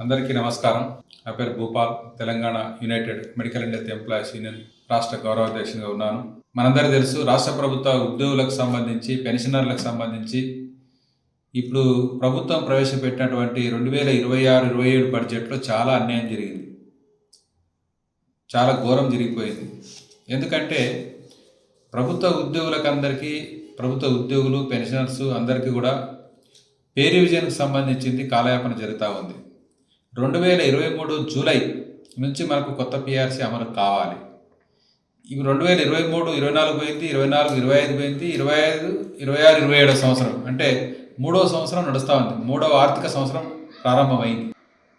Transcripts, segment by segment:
అందరికీ నమస్కారం. నా పేరు Bhupal. Telangana United medical and health employees union రాష్ట్ర గౌరవాధ్యక్షునిగా ఉన్నాను. మనందరికీ తెలుసు, రాష్ట్ర ప్రభుత్వ ఉద్యోగులకు సంబంధించి, పెన్షనర్లకు సంబంధించి ఇప్పుడు ప్రభుత్వం ప్రవేశపెట్టినటువంటి 2026-27 బడ్జెట్లో చాలా అన్యాయం జరిగింది. చాలా ఘోరం జరిగిపోయింది. ఎందుకంటే ప్రభుత్వ ఉద్యోగులు, పెన్షనర్స్ అందరికీ కూడా పే రివిజన్కి సంబంధించింది కాలయాపన జరుగుతూ ఉంది. 2023 జూలై నుంచి మనకు కొత్త పిఆర్సీ అమలు కావాలి. ఇవి 2023, 24 పోయింది, 24, 25 పోయింది, 25, 26, 27 సంవత్సరం అంటే 3వ సంవత్సరం నడుస్తూ ఉంది. 3వ ఆర్థిక సంవత్సరం ప్రారంభమైంది.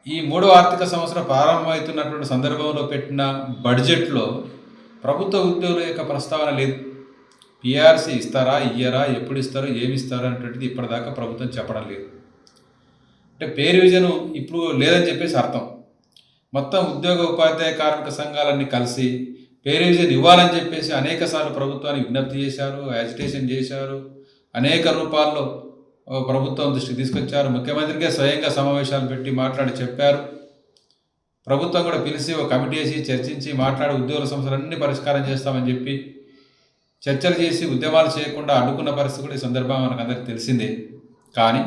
ఈ 3వ ఆర్థిక సంవత్సరం ప్రారంభమవుతున్నటువంటి సందర్భంలో పెట్టిన బడ్జెట్లో ప్రభుత్వ ఉద్యోగుల యొక్క ప్రస్తావన లేదు. పిఆర్సీ ఇస్తారా, ఇయ్యరా, ఎప్పుడు ఇస్తారో, ఏమి ఇస్తారో అనేటువంటిది ఇప్పటిదాకా ప్రభుత్వం చెప్పడం లేదు. అంటే పే రివిజన్ ఇప్పుడు లేదని చెప్పేసి అర్థం. మొత్తం ఉద్యోగ ఉపాధ్యాయ కార్మిక సంఘాలన్నీ కలిసి పే రివిజన్ ఇవ్వాలని చెప్పేసి అనేక సార్లు ప్రభుత్వానికి విజ్ఞప్తి చేశారు, యాజిటేషన్ చేశారు, అనేక రూపాల్లో ప్రభుత్వం దృష్టికి తీసుకొచ్చారు. ముఖ్యమంత్రికే స్వయంగా సమావేశాలు పెట్టి మాట్లాడి చెప్పారు. ప్రభుత్వం కూడా పిలిచి ఒక కమిటీ వేసి చర్చించి మాట్లాడి ఉద్యోగుల సమస్యలన్నీ పరిష్కారం చేస్తామని చెప్పి చర్చలు చేసి ఉద్యమాలు చేయకుండా అడ్డుకున్న పరిస్థితి కూడా ఈ సందర్భం మనకు అందరికీ తెలిసిందే. కానీ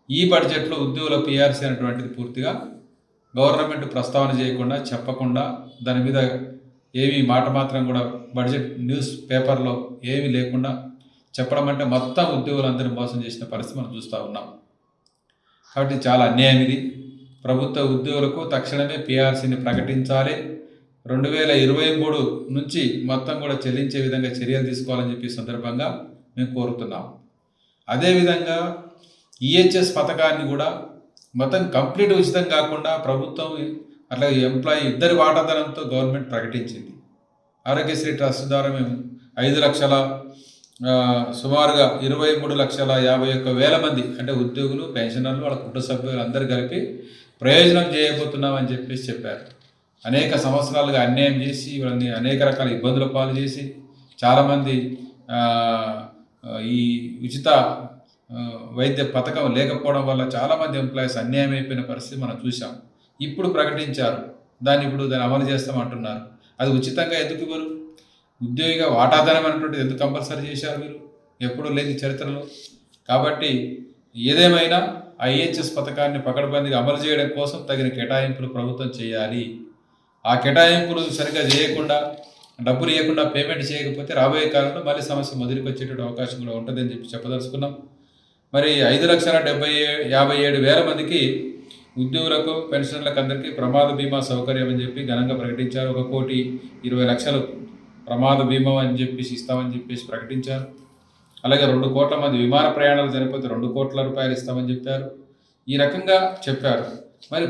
ఈ బడ్జెట్లో ఉద్యోగుల పిఆర్సీ అనేటువంటిది పూర్తిగా గవర్నమెంట్ ప్రస్తావన చేయకుండా, చెప్పకుండా, దాని మీద ఏమీ మాట మాత్రం కూడా బడ్జెట్ న్యూస్ పేపర్లో ఏమీ లేకుండా చెప్పడం అంటే మొత్తం ఉద్యోగులందరూ మోసం చేసిన పరిస్థితి మనం చూస్తూ ఉన్నాం. కాబట్టి చాలా అన్యాయం ఇది. ప్రభుత్వ ఉద్యోగులకు తక్షణమే పిఆర్సీని ప్రకటించాలి. 2023 నుంచి మొత్తం కూడా చెల్లించే విధంగా చర్యలు తీసుకోవాలని చెప్పి సందర్భంగా మేము కోరుతున్నాం. అదేవిధంగా ఈహెచ్ఎస్ పథకాన్ని కూడా మొత్తం కంప్లీట్ ఉచితం కాకుండా ప్రభుత్వం అట్లాగే ఎంప్లాయీ ఇద్దరి వాటాదారంతో గవర్నమెంట్ ప్రకటించింది. ఆరోగ్యశ్రీ ట్రస్ట్ ద్వారా మేము 5 లక్షల సుమారుగా 23,51,000 మంది అంటే ఉద్యోగులు, పెన్షనర్లు, వాళ్ళ కుటుంబ సభ్యులు అందరూ కలిపి ప్రయోజనం చేయబోతున్నామని చెప్పేసి చెప్పారు. అనేక సంవత్సరాలుగా అన్యాయం చేసి వాళ్ళని అనేక రకాల ఇబ్బందుల పాలు చేసి చాలామంది ఈ ఉచిత వైద్య పథకం లేకపోవడం వల్ల చాలామంది ఎంప్లాయీస్ అన్యాయం అయిపోయిన పరిస్థితి మనం చూసాం. ఇప్పుడు ప్రకటించారు, దాన్ని అమలు చేస్తామంటున్నారు. అది ఉచితంగా ఎందుకు ఇవ్వరు? ఉద్యోగిగా వాటాదారం అనేటువంటిది ఎందుకు కంపల్సరీ చేశారు మీరు? ఎప్పుడూ లేని చరిత్రలో. కాబట్టి ఏదేమైనా ఐహెచ్ఎస్ పథకాన్ని పకడ్బందీగా అమలు చేయడం కోసం తగిన కేటాయింపులు ప్రభుత్వం చేయాలి. ఆ కేటాయింపులు సరిగ్గా చేయకుండా, డబ్బులు ఇవ్వకుండా పేమెంట్ చేయకపోతే రాబోయే కాలంలో మళ్ళీ సమస్య మొదలుకి వచ్చేటువంటి అవకాశం కూడా ఉంటుందని చెప్పి చెప్పదలుచుకున్నాం. మరి 5,57,000 మందికి ఉద్యోగులకు, పెన్షనర్లకు అందరికీ ప్రమాద బీమా సౌకర్యం అని చెప్పి ఘనంగా ప్రకటించారు. 1,20,00,000 ప్రమాద బీమా అని చెప్పేసి ఇస్తామని చెప్పేసి ప్రకటించారు. అలాగే 2 కోట్ల మంది విమాన ప్రయాణాలు చనిపోతే 2 కోట్ల రూపాయలు ఇస్తామని చెప్పారు. ఈ రకంగా చెప్పారు. మరి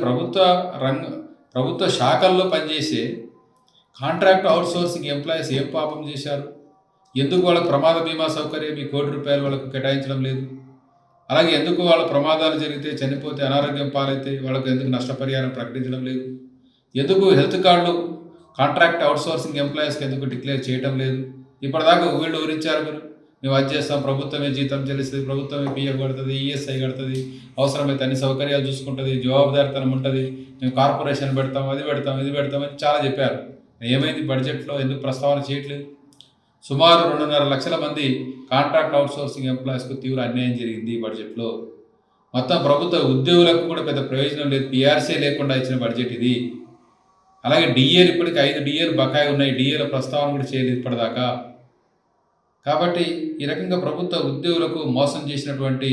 ప్రభుత్వ శాఖల్లో పనిచేసే కాంట్రాక్ట్ అవుట్సోర్సింగ్ ఎంప్లాయీస్ ఏం పాపం చేశారు? ఎందుకు వాళ్ళకు ప్రమాద బీమా సౌకర్యం ఈ 1 కోటి రూపాయలు వాళ్ళకు కేటాయించడం లేదు? అలాగే ఎందుకు వాళ్ళ ప్రమాదాలు జరిగితే, చనిపోతే, అనారోగ్యం పాలైతే వాళ్ళకు ఎందుకు నష్టపరిహారం ప్రకటించడం లేదు? ఎందుకు హెల్త్ కార్డులు కాంట్రాక్ట్ అవుట్సోర్సింగ్ ఎంప్లాయీస్కి ఎందుకు డిక్లేర్ చేయడం లేదు? ఇప్పటిదాకా వీళ్ళు ఊరించారు, మేము అది చేస్తాం, ప్రభుత్వమే జీతం చెల్లిస్తుంది, ప్రభుత్వమే పిఎఫ్ కడుతుంది, ఈఎస్ఐ కడుతుంది, అవసరమైతే అన్ని సౌకర్యాలు చూసుకుంటుంది, జవాబుదారితనం ఉంటుంది, మేము కార్పొరేషన్ పెడతాం, అది పెడతాం, ఇది పెడతామని చాలా చెప్పారు. ఏమైంది? బడ్జెట్లో ఎందుకు ప్రస్తావన చేయట్లేదు? సుమారు 2.5 లక్షల మంది కాంట్రాక్ట్ అవుట్సోర్సింగ్ ఎంప్లాయీస్కు తీవ్ర అన్యాయం జరిగింది ఈ బడ్జెట్లో. మొత్తం ప్రభుత్వ ఉద్యోగులకు కూడా పెద్ద ప్రయోజనం లేదు. పిఆర్సీ లేకుండా ఇచ్చిన బడ్జెట్ ఇది. అలాగే డిఏలు ఇప్పటికి 5 డిఏలు బకాయి ఉన్నాయి. డిఏల ప్రస్తావన కూడా చేయలేదు ఇప్పటిదాకా. కాబట్టి ఈ రకంగా ప్రభుత్వ ఉద్యోగులకు మోసం చేసినటువంటి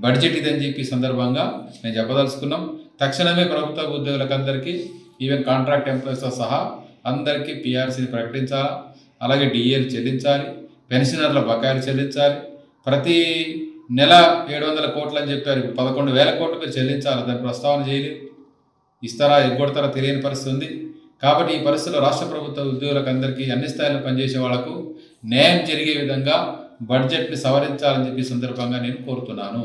బడ్జెట్ ఇదని చెప్పి సందర్భంగా నేను చెప్పదలుచుకున్నాం. తక్షణమే ప్రభుత్వ ఉద్యోగులకు అందరికీ, ఈవెన్ కాంట్రాక్ట్ ఎంప్లాయీస్తో సహా అందరికీ పిఆర్సీని ప్రకటించాలి. అలాగే డిఏలు చెల్లించాలి, పెన్షనర్ల బకాయిలు చెల్లించాలి. ప్రతి నెల 700 కోట్లు అని చెప్పారు. 11,000 కోట్లు మీరు చెల్లించాలి. దాని ప్రస్తావన చేయలేదు. ఇస్తారా, ఎగ్గొడతారా తెలియని పరిస్థితి ఉంది. కాబట్టి ఈ పరిస్థితిలో రాష్ట్ర ప్రభుత్వ ఉద్యోగులకు అందరికీ, అన్ని స్థాయిలో పనిచేసే వాళ్లకు న్యాయం జరిగే విధంగా బడ్జెట్ని సవరించాలని చెప్పి సందర్భంగా నేను కోరుతున్నాను.